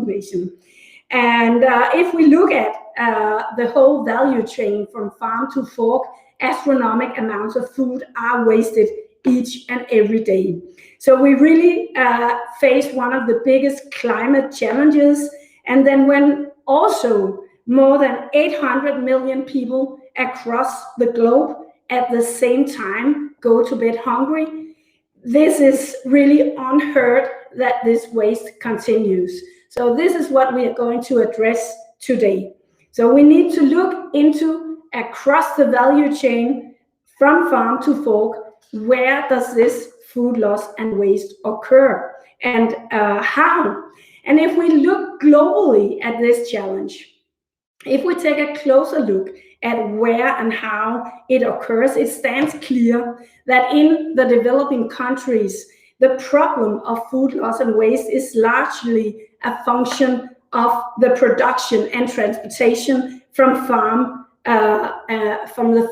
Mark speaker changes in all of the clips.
Speaker 1: nation. And if we look at the whole value chain from farm to fork, astronomical amounts of food are wasted each and every day. So we really face one of the biggest climate challenges. And then when also more than 800 million people across the globe at the same time go to bed hungry, this is really unheard that this waste continues. So this is what we are going to address today. So we need to look into across the value chain from farm to fork, where does this food loss and waste occur, and how? And if we look globally at this challenge, if we take a closer look at where and how it occurs, it stands clear that in the developing countries, the problem of food loss and waste is largely a function of the production and transportation from the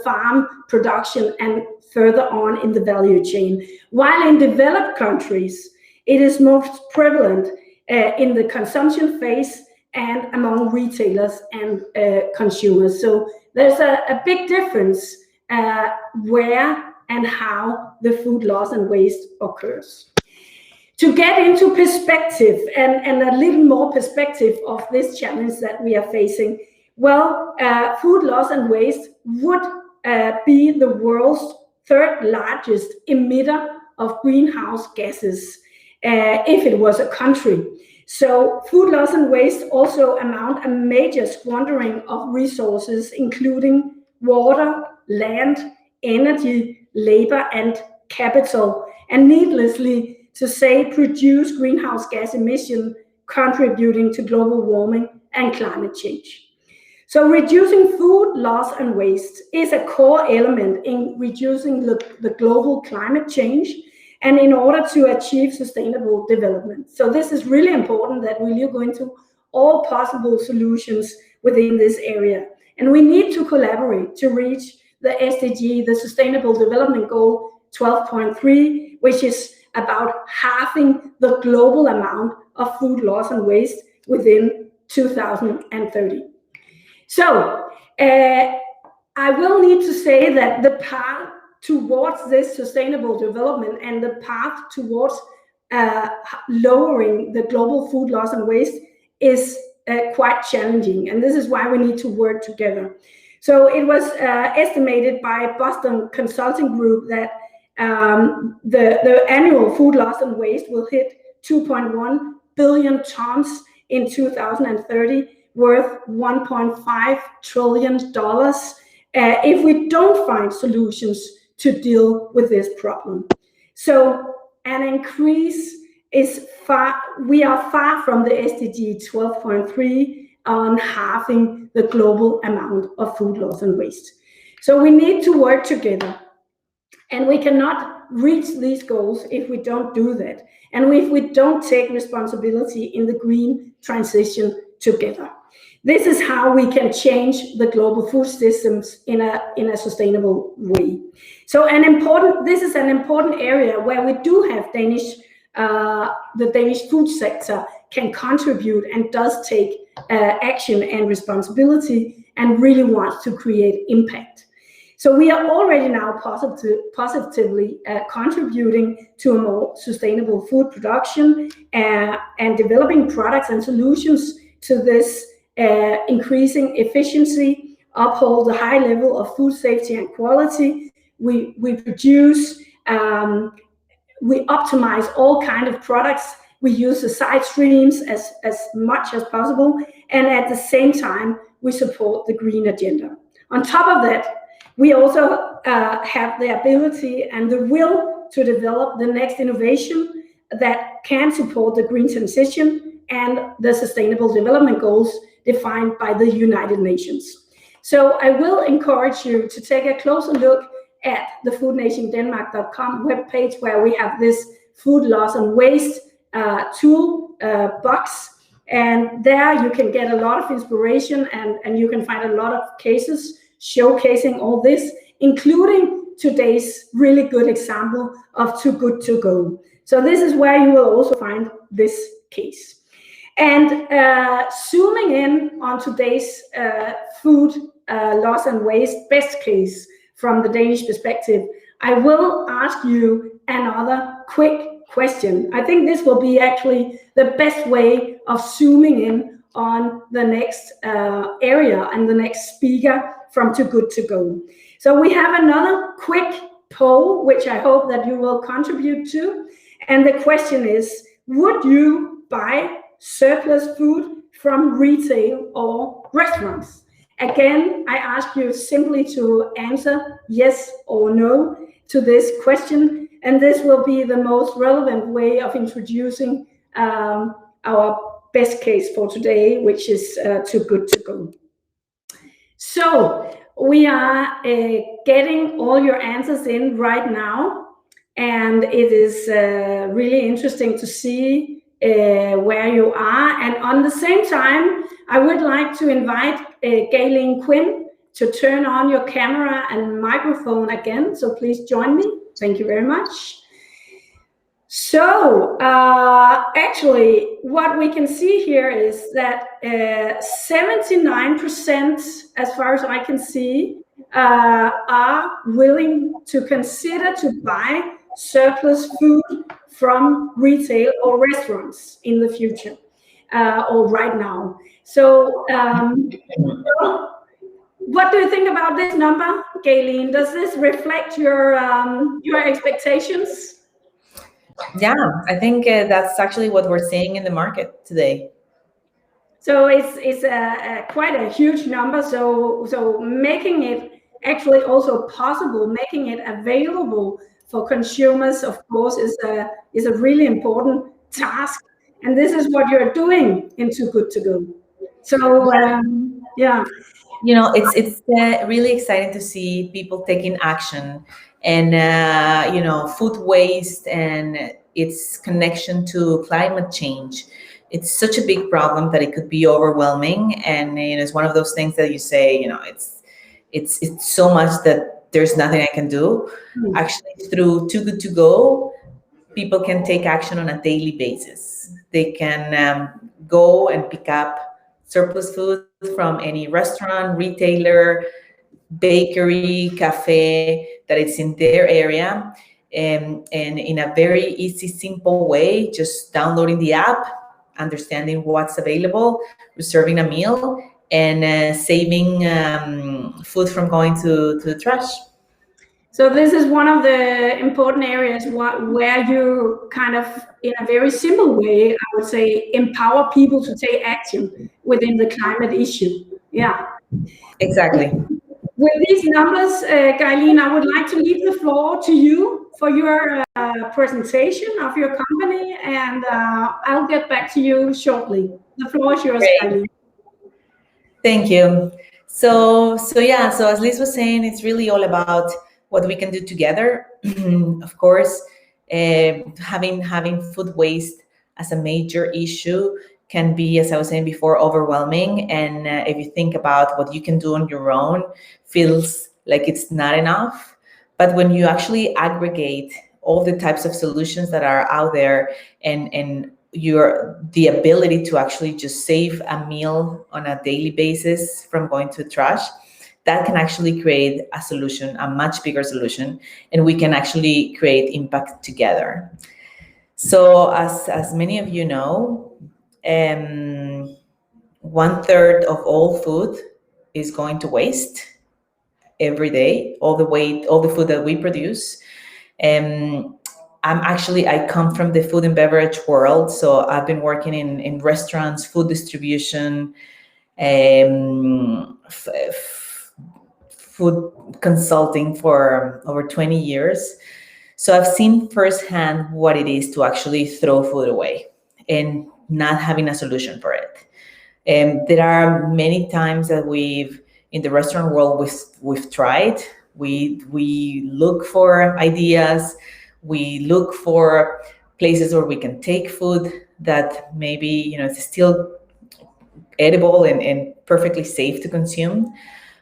Speaker 1: farm production and further on in the value chain. While in developed countries, it is most prevalent in the consumption phase and among retailers and consumers. So there's a big difference where and how the food loss and waste occurs. To get into perspective and a little more perspective of this challenge that we are facing, well, food loss and waste would be the world's third largest emitter of greenhouse gases if it was a country. So food loss and waste also amount a major squandering of resources, including water, land, energy, labor, and capital, and needlessly to say, produce greenhouse gas emission contributing to global warming and climate change. So reducing food loss and waste is a core element in reducing the global climate change and in order to achieve sustainable development. So this is really important that we look into all possible solutions within this area. And we need to collaborate to reach the SDG, the Sustainable Development Goal 12.3, which is about halving the global amount of food loss and waste within 2030. So I will need to say that the path towards this sustainable development and the path towards lowering the global food loss and waste is quite challenging, and this is why we need to work together. So it was estimated by Boston Consulting Group that the annual food loss and waste will hit 2.1 billion tons in 2030, worth $1.5 trillion if we don't find solutions to deal with this problem. So an increase is we are far from the SDG 12.3 on halving the global amount of food loss and waste. So we need to work together, and we cannot reach these goals if we don't do that, and if we don't take responsibility in the green transition together. This is how we can change the global food systems in a sustainable way. So this is an important area where we do have the Danish food sector can contribute and does take action and responsibility and really wants to create impact. So we are already now positively contributing to a more sustainable food production and developing products and solutions to this increasing efficiency, uphold the high level of food safety and quality. We produce, we optimize all kinds of products. We use the side streams as much as possible, and at the same time, we support the green agenda. On top of that, we also have the ability and the will to develop the next innovation that can support the green transition and the Sustainable Development Goals defined by the United Nations. So I will encourage you to take a closer look at the foodnationdenmark.com webpage, where we have this food loss and waste tool box, and there you can get a lot of inspiration and you can find a lot of cases showcasing all this, including today's really good example of Too Good To Go. So this is where you will also find this case. And zooming in on today's food loss and waste best case from the Danish perspective, I will ask you another quick question. I think this will be actually the best way of zooming in on the next area and the next speaker from Too Good To Go. So we have another quick poll, which I hope that you will contribute to. And the question is, would you buy surplus food from retail or restaurants? Again, I ask you simply to answer yes or no to this question, and this will be the most relevant way of introducing our best case for today, which is Too Good To Go. So we are getting all your answers in right now, and it is really interesting to see where you are. And on the same time, I would like to invite Galen Quinn to turn on your camera and microphone again. So please join me. Thank you very much. So actually, what we can see here is that 79%, as far as I can see, are willing to consider to buy surplus food from retail or restaurants in the future or right now. So what do you think about this number, Galen? Does this reflect your expectations?
Speaker 2: Yeah, I think that's actually what we're seeing in the market today.
Speaker 1: So it's quite a huge number. So making it actually also possible, making it available for consumers, of course, is a really important task. And this is what you're doing in Too Good To Go. So yeah.
Speaker 2: You know, it's really exciting to see people taking action, and you know, food waste and its connection to climate change. It's such a big problem that it could be overwhelming, and you know, it's one of those things that you say, you know, it's so much that there's nothing I can do. Actually, through Too Good To Go, people can take action on a daily basis. They can go and pick up surplus food from any restaurant, retailer, bakery, cafe that it's in their area, and in a very easy, simple way, just downloading the app, understanding what's available, reserving a meal, and saving food from going to the trash.
Speaker 1: So this is one of the important areas where you kind of, in a very simple way, I would say, empower people to take action within the climate issue. Yeah.
Speaker 2: Exactly.
Speaker 1: With these numbers, Galen, I would like to leave the floor to you for your presentation of your company, and I'll get back to you shortly. The floor is yours, Galen.
Speaker 2: Thank you. So yeah, so as Liz was saying, it's really all about what we can do together. Of course, having food waste as a major issue can be, as I was saying before, overwhelming. And if you think about what you can do on your own, feels like it's not enough. But when you actually aggregate all the types of solutions that are out there, and the ability to actually just save a meal on a daily basis from going to trash, that can actually create a solution, a much bigger solution, and we can actually create impact together. So as many of you know, 1/3 of all food is going to waste every day, all the food that we produce. I come from the food and beverage world, so I've been working in restaurants, food distribution, food consulting for over 20 years. So I've seen firsthand what it is to actually throw food away and not having a solution for it. There are many times that in the restaurant world, we've tried. We look for ideas. We look for places where we can take food that maybe, you know, it's still edible and perfectly safe to consume,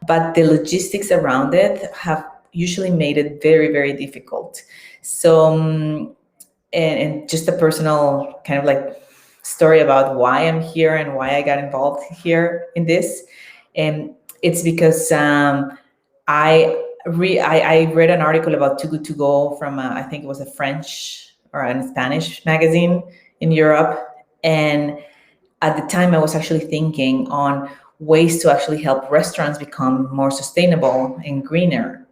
Speaker 2: but the logistics around it have usually made it very, very difficult. So, and just a personal kind of like story about why I'm here and why I got involved here in this. And it's because I read an article about Too Good To Go from I think it was a French or a Spanish magazine in Europe, and at the time I was actually thinking on ways to actually help restaurants become more sustainable and greener,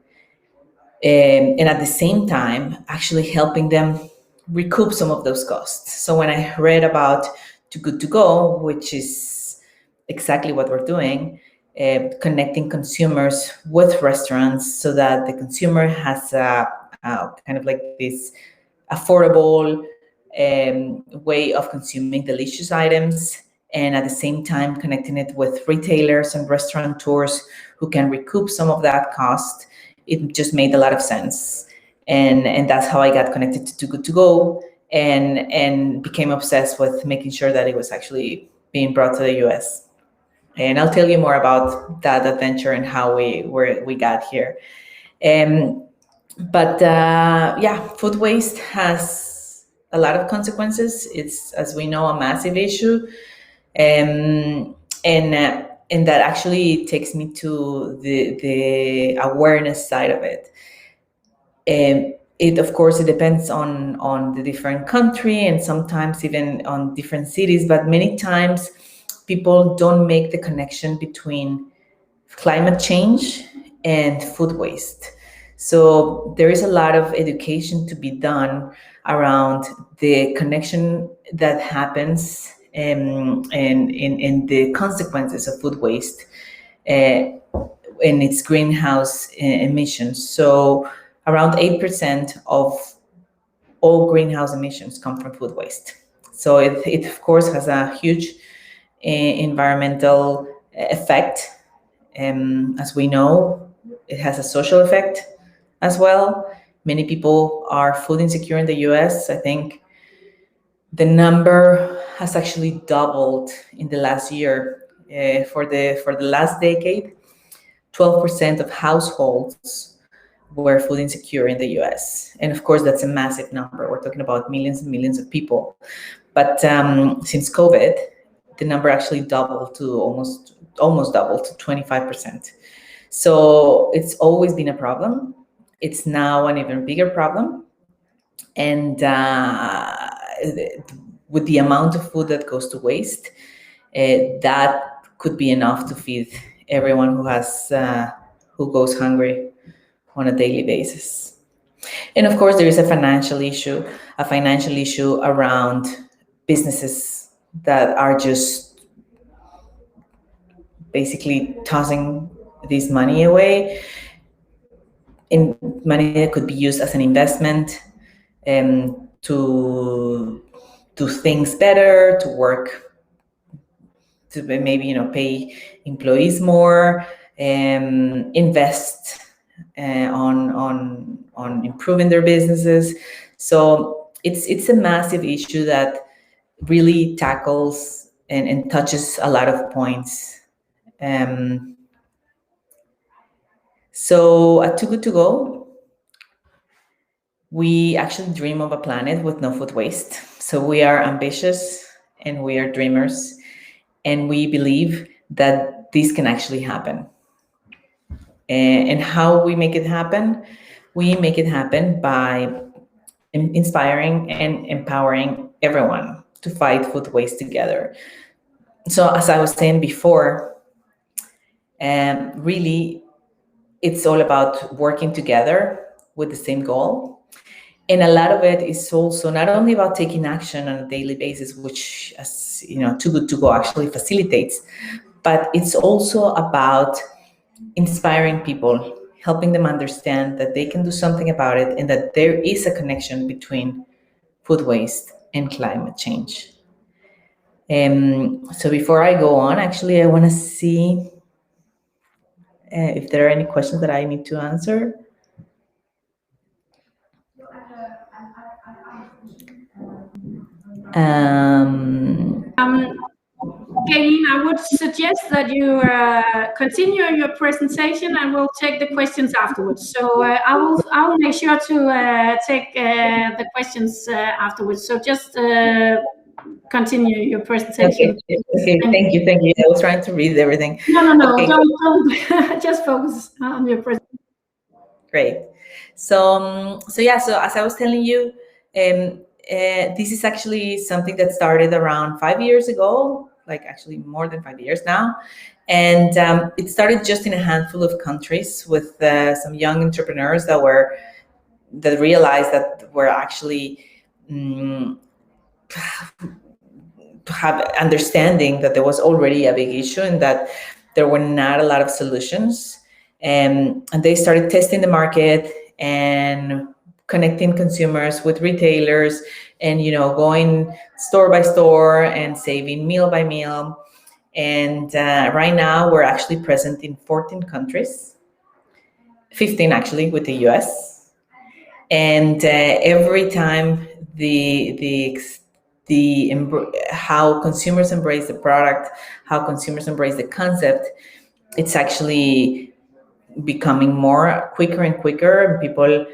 Speaker 2: and at the same time actually helping them recoup some of those costs. So when I read about Too Good To Go, which is exactly what we're doing, connecting consumers with restaurants so that the consumer has a kind of like this affordable way of consuming delicious items, and at the same time connecting it with retailers and restaurateurs who can recoup some of that cost, it just made a lot of sense. And that's how I got connected to Too Good To Go, and became obsessed with making sure that it was actually being brought to the US. And I'll tell you more about that adventure and how we got here. But yeah, food waste has a lot of consequences. It's, as we know, a massive issue, and that actually takes me to the awareness side of it. It, of course, it depends on the different country and sometimes even on different cities, but many times people don't make the connection between climate change and food waste. So there is a lot of education to be done around the connection that happens, and in the consequences of food waste and its greenhouse emissions. So around 8% of all greenhouse emissions come from food waste. So it of course has a huge environmental effect. As we know, it has a social effect as well. Many people are food insecure in the US. I think the number has actually doubled in the last year. For the last decade, 12% of households were food insecure in the US. And of course, that's a massive number. We're talking about millions and millions of people. But since COVID, the number actually doubled to almost doubled to 25%. So it's always been a problem. It's now an even bigger problem. And with the amount of food that goes to waste, that could be enough to feed everyone who goes hungry on a daily basis. And of course, there is a financial issue around businesses that are just basically tossing this money away, in money that could be used as an investment, to do things better, to work, to maybe pay employees more, invest on improving their businesses. So it's a massive issue that really tackles and touches a lot of points. So at Too Good To Go, we actually dream of a planet with no food waste. So we are ambitious and we are dreamers, and we believe that this can actually happen. And how we make it happen? We make it happen by inspiring and empowering everyone to fight food waste together. So as I was saying before, really, it's all about working together with the same goal. And a lot of it is also not only about taking action on a daily basis, which, as you know, Too Good To Go actually facilitates, but it's also about inspiring people, helping them understand that they can do something about it and that there is a connection between food waste and climate change. So before I go on, actually, I want to see if there are any questions that I need to answer.
Speaker 1: Gailin, I would suggest that you continue your presentation, and we'll take the questions afterwards. So I'll make sure to take the questions afterwards. So just continue your presentation.
Speaker 2: Okay. Thank you. I was trying to read everything.
Speaker 1: No,
Speaker 2: Okay,
Speaker 1: don't. Just focus on your presentation.
Speaker 2: great. So as I was telling you, this is actually something that started around 5 years ago, like actually more than 5 years now. And it started just in a handful of countries with some young entrepreneurs that realized that were actually have understanding that there was already a big issue and that there were not a lot of solutions. And they started testing the market and connecting consumers with retailers and, going store by store and saving meal by meal. And right now we're actually present in 14 countries, 15 actually with the US. And every time how consumers embrace the product, how consumers embrace the concept, it's actually becoming more quicker and quicker. People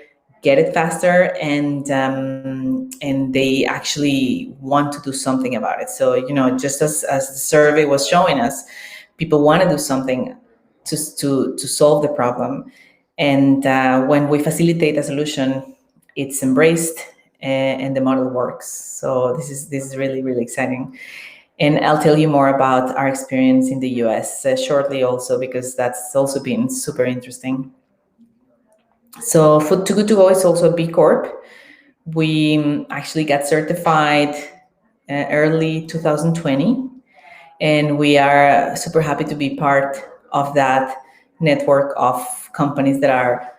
Speaker 2: get it faster, and they actually want to do something about it. So just as the survey was showing us, people want to do something to solve the problem. And when we facilitate a solution, it's embraced, and the model works. So this is really, really exciting. And I'll tell you more about our experience in the US shortly also, because that's also been super interesting. So Food Too Good To Go is also a B Corp. We actually got certified early 2020, and we are super happy to be part of that network of companies that are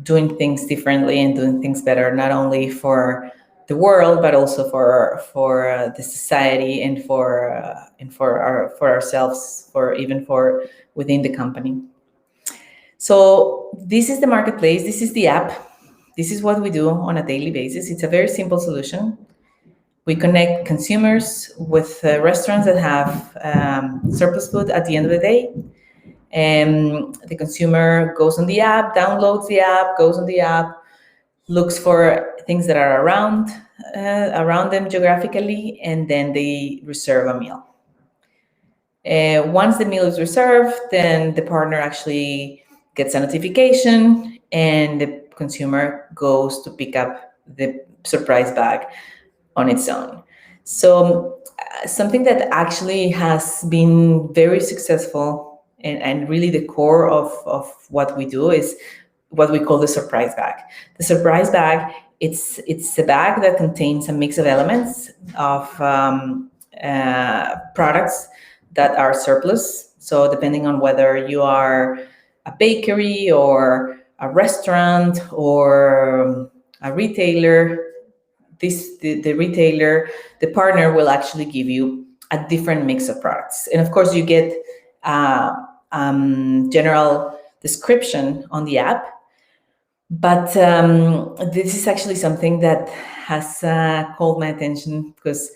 Speaker 2: doing things differently and doing things better, not only for the world, but also for the society and for ourselves, for within the company. So this is the marketplace. This is the app. This is what we do on a daily basis. It's a very simple solution. We connect consumers with restaurants that have surplus food at the end of the day. And the consumer goes on the app, downloads the app, goes on the app, looks for things that are around them geographically, and then they reserve a meal. Once the meal is reserved, then the partner actually gets a notification, and the consumer goes to pick up the surprise bag on its own. So something that actually has been very successful and really the core of what we do is what we call the surprise bag. The surprise bag, it's a bag that contains a mix of elements of products that are surplus. So depending on whether you are a bakery or a restaurant or a retailer, the retailer, the partner will actually give you a different mix of products. And of course, you get general description on the app. But this is actually something that has called my attention, because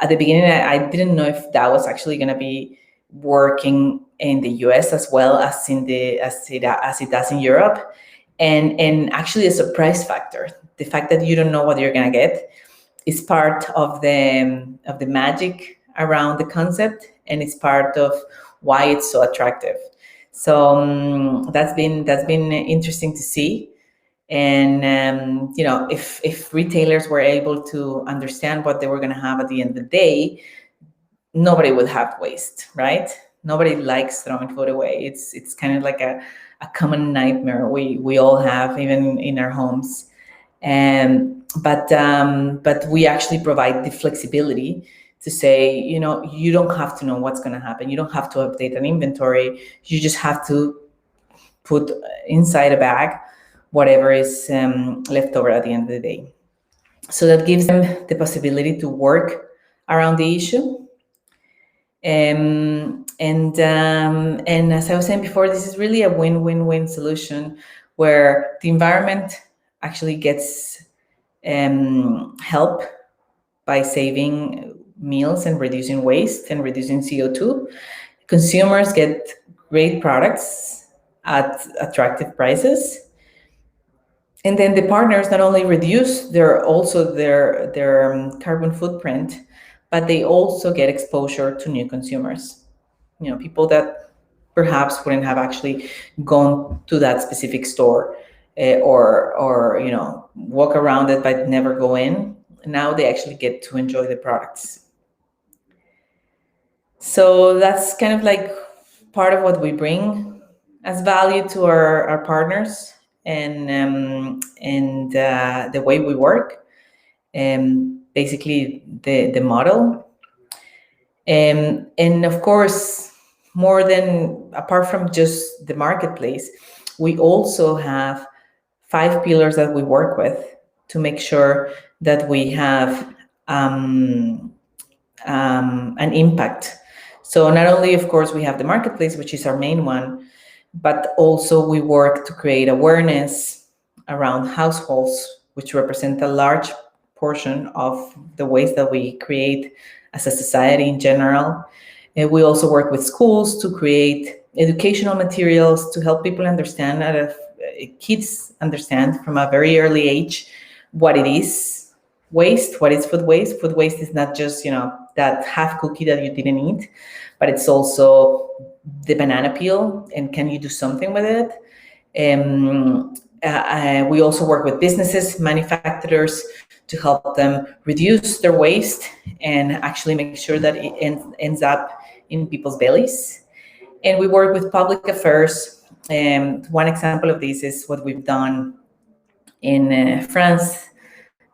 Speaker 2: at the beginning, I didn't know if that was actually going to be working in the US as well as as it does in Europe. And actually a surprise factor. The fact that you don't know what you're going to get is part of the magic around the concept, and it's part of why it's so attractive. So that's been interesting to see. And if retailers were able to understand what they were going to have at the end of the day, nobody would have waste, right? Nobody likes throwing food away. It's kind of like a common nightmare we all have, even in our homes. But we actually provide the flexibility to say, you don't have to know what's going to happen. You don't have to update an inventory. You just have to put inside a bag whatever is left over at the end of the day. So that gives them the possibility to work around the issue. And as I was saying before, this is really a win-win-win solution where the environment actually gets help by saving meals and reducing waste and reducing CO2. Consumers get great products at attractive prices. And then the partners not only reduce their carbon footprint, but they also get exposure to new consumers, people that perhaps wouldn't have actually gone to that specific store, or walk around it but never go in. Now they actually get to enjoy the products. So that's kind of like part of what we bring as value to our partners, and the way we work, basically the model. And of course, apart from just the marketplace, we also have 5 pillars that we work with to make sure that we have an impact. So not only, of course, we have the marketplace, which is our main one, but also we work to create awareness around households, which represent a large portion of the waste that we create as a society in general. And we also work with schools to create educational materials to help people understand, kids understand from a very early age what it is waste, what is food waste. Food waste is not just, that half cookie that you didn't eat, but it's also the banana peel, and can you do something with it? We also work with businesses, manufacturers, to help them reduce their waste and actually make sure that it ends up in people's bellies. And we work with public affairs. One example of this is what we've done in France,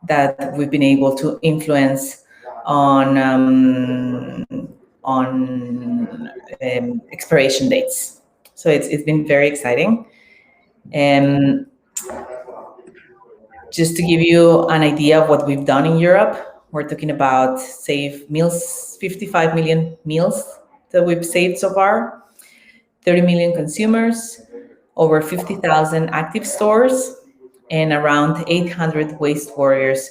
Speaker 2: that we've been able to influence on expiration dates. So it's been very exciting. Just to give you an idea of what we've done in Europe, we're talking about save meals, 55 million meals that we've saved so far, 30 million consumers, over 50,000 active stores, and around 800 waste warriors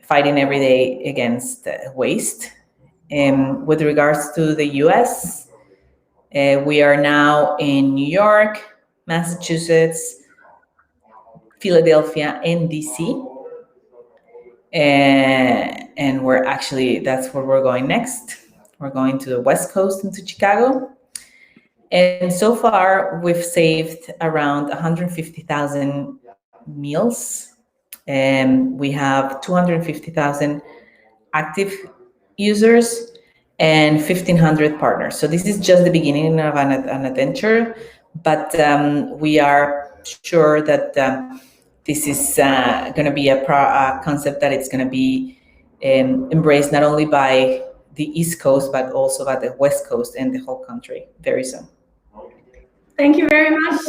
Speaker 2: fighting every day against waste. With regards to the US, we are now in New York, Massachusetts, Philadelphia, and DC. And that's where we're going next. We're going to the West Coast, into Chicago. And so far, we've saved around 150,000 meals. And we have 250,000 active users and 1,500 partners. So this is just the beginning of an adventure, but we are sure that this is going to be a concept that it's going to be embraced not only by the East Coast, but also by the West Coast and the whole country very soon.
Speaker 1: Thank you very much,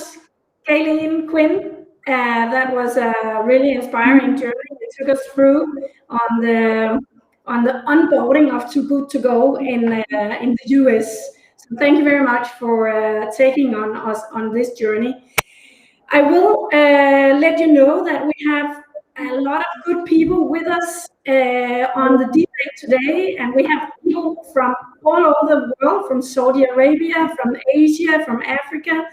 Speaker 1: Kayleen, Quinn. That was a really inspiring journey. It took us through on the onboarding of Too Good To Go in the US. So thank you very much for taking on us on this journey. I will let you know that we have a lot of good people with us on the debate today, and we have people from all over the world, from Saudi Arabia, from Asia, from Africa,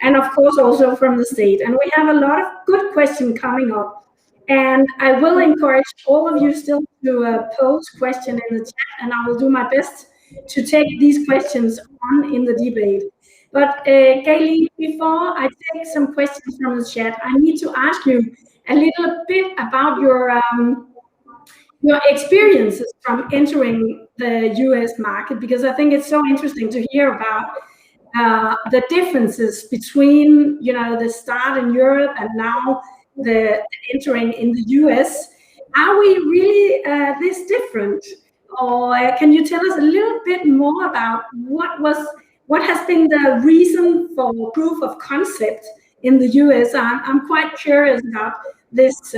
Speaker 1: and of course also from the States. And we have a lot of good questions coming up. And I will encourage all of you still to pose questions in the chat, and I will do my best to take these questions on in the debate. But Kaylee, before I take some questions from the chat, I need to ask you a little bit about your experiences from entering the US market, because I think it's so interesting to hear about the differences between the start in Europe and now the entering in the US. Are we really this different, or can you tell us a little bit more about what has been the reason for proof of concept in the US? I'm quite curious about this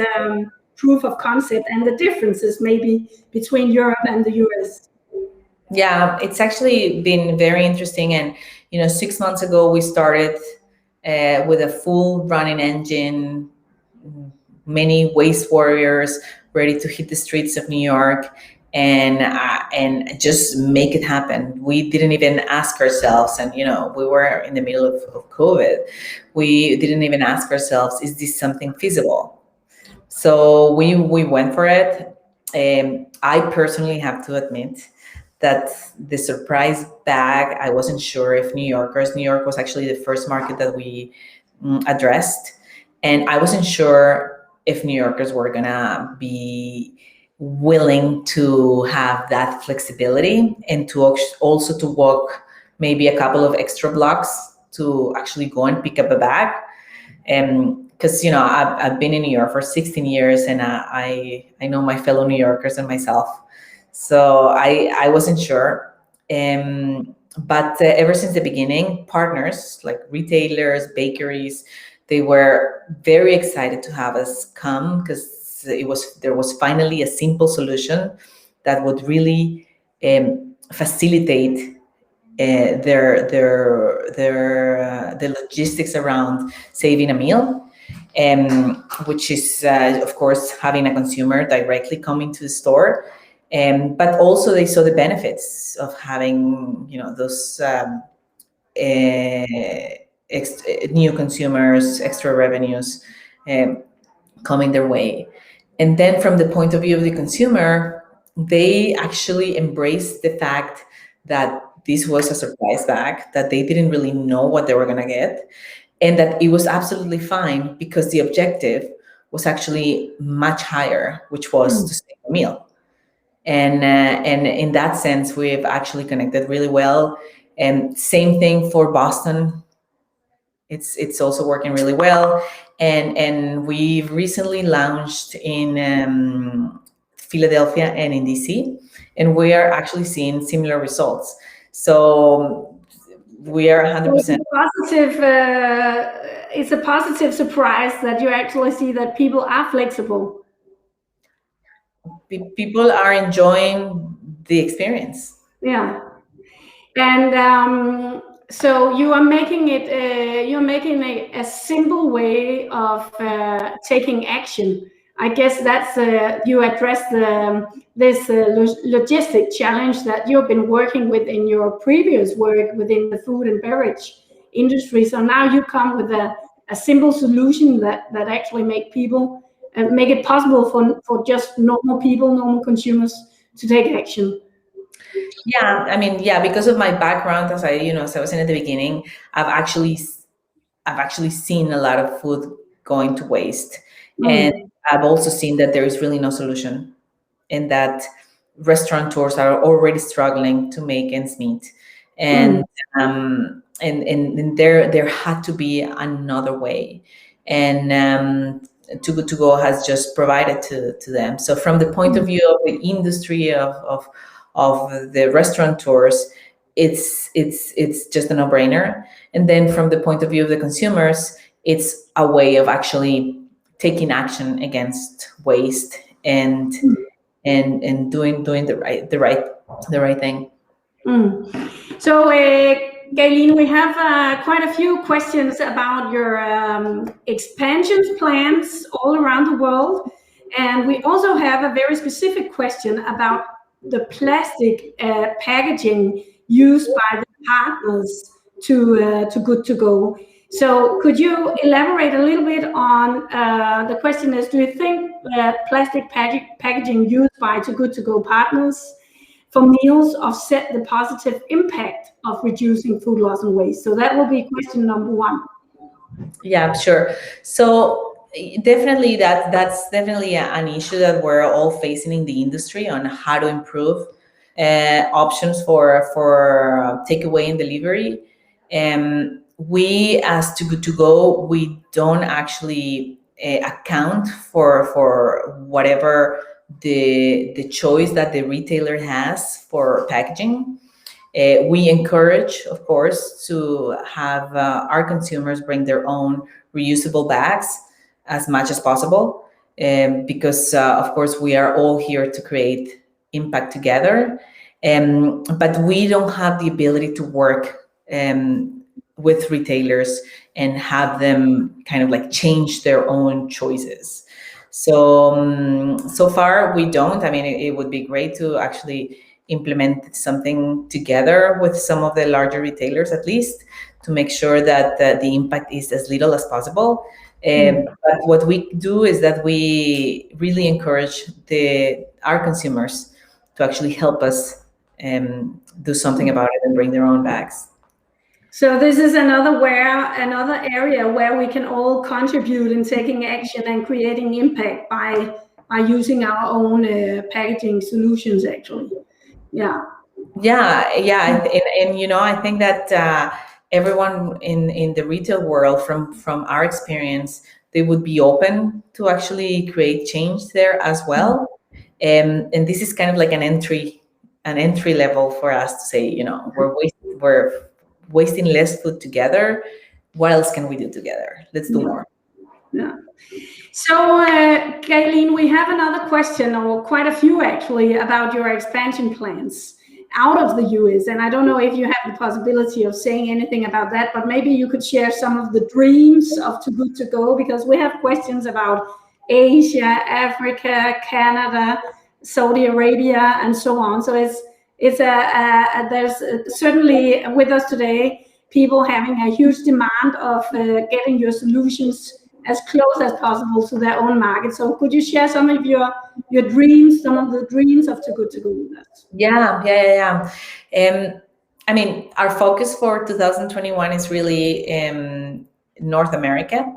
Speaker 1: proof of concept and the differences maybe between Europe and the US.
Speaker 2: Yeah, it's actually been very interesting. And 6 months ago, we started with a full running engine, many waste warriors ready to hit the streets of New York and just make it happen. We didn't even ask ourselves, and we were in the middle of COVID. We didn't even ask ourselves, is this something feasible? So we went for it. I personally have to admit that the surprise bag, I wasn't sure if New York was actually the first market that we addressed. And I wasn't sure if New Yorkers were gonna be willing to have that flexibility and to also to walk maybe a couple of extra blocks to actually go and pick up a bag. Because I've been in New York for 16 years, and I know my fellow New Yorkers and myself, so I wasn't sure. But ever since the beginning, partners like retailers, bakeries, they were very excited to have us come, because there was finally a simple solution that would really facilitate the logistics around saving a meal, which is of course having a consumer directly coming to the store, but also they saw the benefits of having those new consumers, extra revenues coming their way. And then from the point of view of the consumer, they actually embraced the fact that this was a surprise bag, that they didn't really know what they were going to get, and that it was absolutely fine because the objective was actually much higher, which was to save a meal. And in that sense, we've actually connected really well. And same thing for Boston. It's also working really well. And we've recently launched in Philadelphia and in DC, and we are actually seeing similar results. So we are 100%.
Speaker 1: It's a positive surprise that you actually see that people are flexible.
Speaker 2: People are enjoying the experience.
Speaker 1: Yeah. And so you are making it, you're making a simple way of taking action. I guess that's you address this logistic challenge that you've been working with in your previous work within the food and beverage industry. So now you come with a simple solution that actually make it possible for just normal people, normal consumers to take action.
Speaker 2: Yeah, I mean, yeah, because of my background, as I was saying at the beginning, I've actually seen a lot of food going to waste, and I've also seen that there is really no solution, and that restaurateurs are already struggling to make ends meet, and and there had to be another way, and Too Good To Go has just provided to them. So from the point of view of the industry of the restaurateurs, it's just a no-brainer. And then from the point of view of the consumers, it's a way of actually taking action against waste and doing the right thing.
Speaker 1: So, Galen, we have quite a few questions about your expansion plans all around the world, and we also have a very specific question about the plastic packaging used by the partners to Good To Go. So could you elaborate a little bit on the question is, do you think that plastic packaging used by Too Good To Go partners for meals offset the positive impact of reducing food loss and waste? So that will be question number one.
Speaker 2: Yeah, sure. So definitely that's definitely an issue that we're all facing in the industry, on how to improve options for takeaway and delivery. We, as Too Good To Go, we don't actually account for whatever the choice that the retailer has for packaging. We encourage, of course, to have our consumers bring their own reusable bags as much as possible, because, of course, we are all here to create impact together. But we don't have the ability to work with retailers and have them kind of like change their own choices. So so far we don't. I mean, it would be great to actually implement something together with some of the larger retailers, at least, to make sure that the impact is as little as possible. But what we do is that we really encourage our consumers to actually help us do something about it and bring their own bags.
Speaker 1: So this is another area where we can all contribute in taking action and creating impact by using our own packaging solutions. Actually, yeah.
Speaker 2: And I think that everyone in the retail world, from our experience, they would be open to actually create change there as well. And this is kind of like an entry level for us to say, we're wasting less food together. What else can we do together? Let's do more.
Speaker 1: Yeah. So, Gayleen, we have another question, or quite a few actually, about your expansion plans out of the US. And I don't know if you have the possibility of saying anything about that, but maybe you could share some of the dreams of Too Good To Go, because we have questions about Asia, Africa, Canada, Saudi Arabia, and so on. So there's certainly with us today people having a huge demand of getting your solutions as close as possible to their own market. So could you share some of your dreams, some of the dreams of Too Good To Go with us?
Speaker 2: Yeah. I mean, our focus for 2021 is really North America.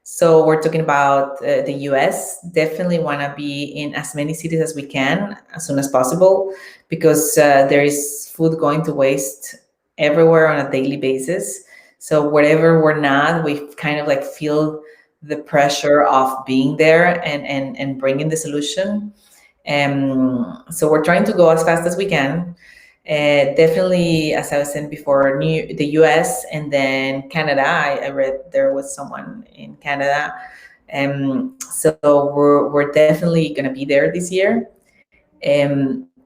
Speaker 2: So we're talking about the US. Definitely want to be in as many cities as we can as soon as possible, because there is food going to waste everywhere on a daily basis. So wherever we're not, we kind of like feel the pressure of being there and bringing the solution. So we're trying to go as fast as we can. Definitely, as I was saying before, the US and then Canada. I read there was someone in Canada. So we're definitely going to be there this year.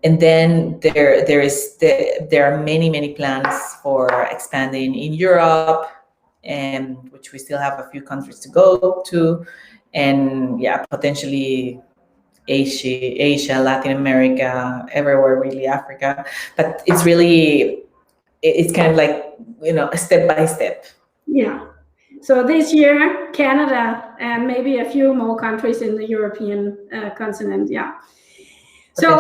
Speaker 2: And then there are many plans for expanding in Europe, which we still have a few countries to go to, and potentially Asia, Latin America, everywhere, really, Africa. But it's kind of like, step by step.
Speaker 1: Yeah. So this year, Canada and maybe a few more countries in the European continent. Yeah. So,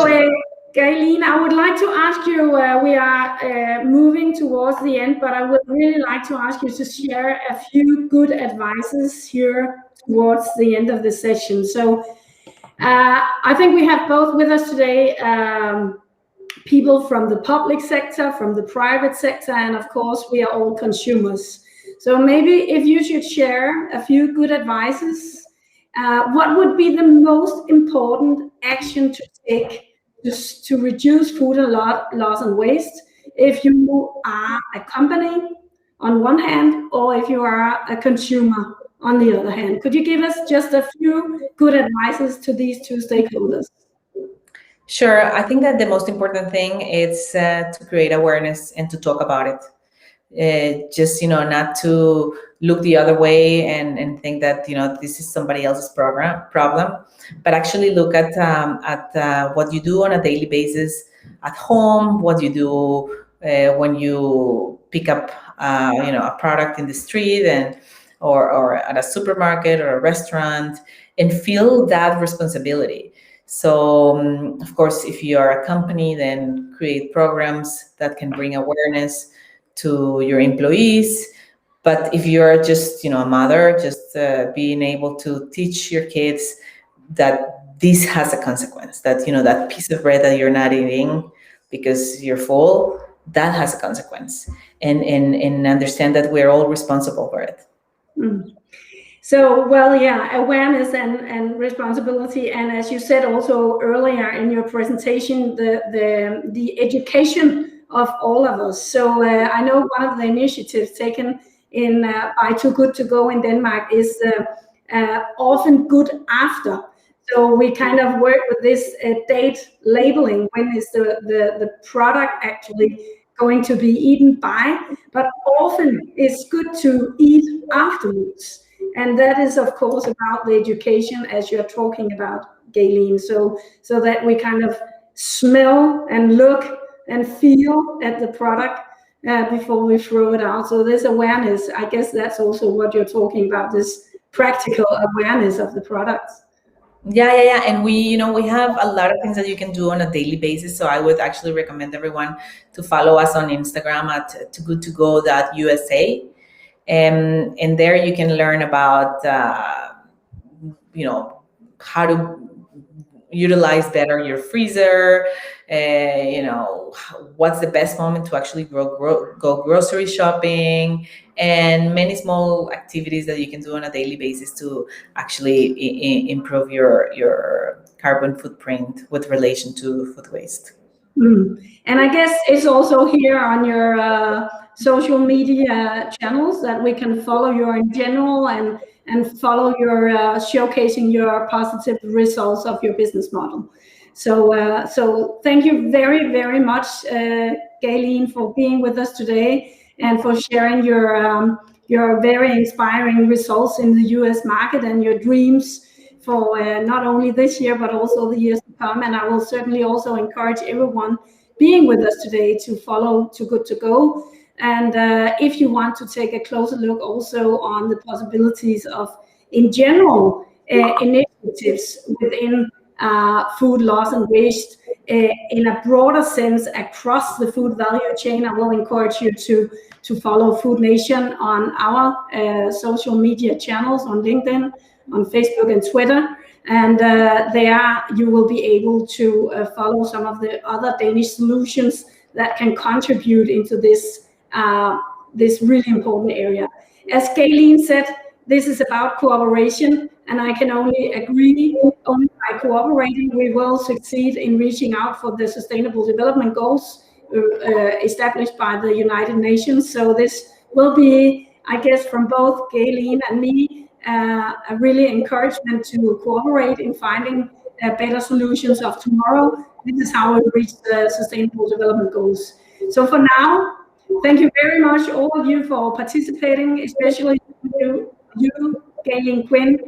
Speaker 1: Gayleen, I would like to ask you, we are moving towards the end, but I would really like to ask you to share a few good advices here towards the end of the session. So I think we have both with us today people from the public sector, from the private sector, and of course, we are all consumers. So maybe if you should share a few good advices, what would be the most important action to take to reduce food loss and waste if you are a company on one hand, or if you are a consumer on the other hand? Could you give us just a few good advices to these two stakeholders?
Speaker 2: Sure. I think that the most important thing is to create awareness and to talk about it. Just not to look the other way and think that this is somebody else's problem, but actually look at what you do on a daily basis at home, what you do when you pick up a product in the street or at a supermarket or a restaurant, and feel that responsibility. So of course, if you are a company, then create programs that can bring awareness to your employees. But if you're just a mother, just being able to teach your kids that this has a consequence, that that piece of bread that you're not eating because you're full, that has a consequence, and understand that we're all responsible for it.
Speaker 1: So, awareness and responsibility, and as you said also earlier in your presentation, the education of all of us. So I know one of the initiatives taken in by Too Good To Go in Denmark is often good after. So we kind of work with this date labeling. When is the product actually going to be eaten by? But often it's good to eat afterwards. And that is, of course, about the education, as you're talking about, Gayleen. So that we kind of smell and look and feel at the product before we throw it out. So this awareness, I guess that's also what you're talking about, this practical awareness of the products.
Speaker 2: Yeah. And we have a lot of things that you can do on a daily basis. So I would actually recommend everyone to follow us on Instagram at togoodtogo.usa. And there you can learn about, how to utilize better your freezer, what's the best moment to actually go grocery shopping, and many small activities that you can do on a daily basis to actually improve your carbon footprint with relation to food waste.
Speaker 1: And I guess it's also here on your social media channels that we can follow you in general and follow your showcasing your positive results of your business model. So thank you very, very much, Gayleen, for being with us today and for sharing your very inspiring results in the US market and your dreams for not only this year, but also the years to come. And I will certainly also encourage everyone being with us today to follow Too Good To Go. And if you want to take a closer look also on the possibilities of, in general, initiatives within food loss and waste in a broader sense across the food value chain, I will encourage you to follow Food Nation on our social media channels on LinkedIn, on Facebook and Twitter, and there you will be able to follow some of the other Danish solutions that can contribute into this really important area. As Gayleen said, this is about cooperation, and I can only agree, only by cooperating we will succeed in reaching out for the Sustainable Development Goals established by the United Nations. So this will be, I guess, from both Gayleen and me, a really encouragement to cooperate in finding better solutions of tomorrow. This is how we reach the Sustainable Development Goals. So for now, thank you very much, all of you, for participating, especially you Gayleen Quinn,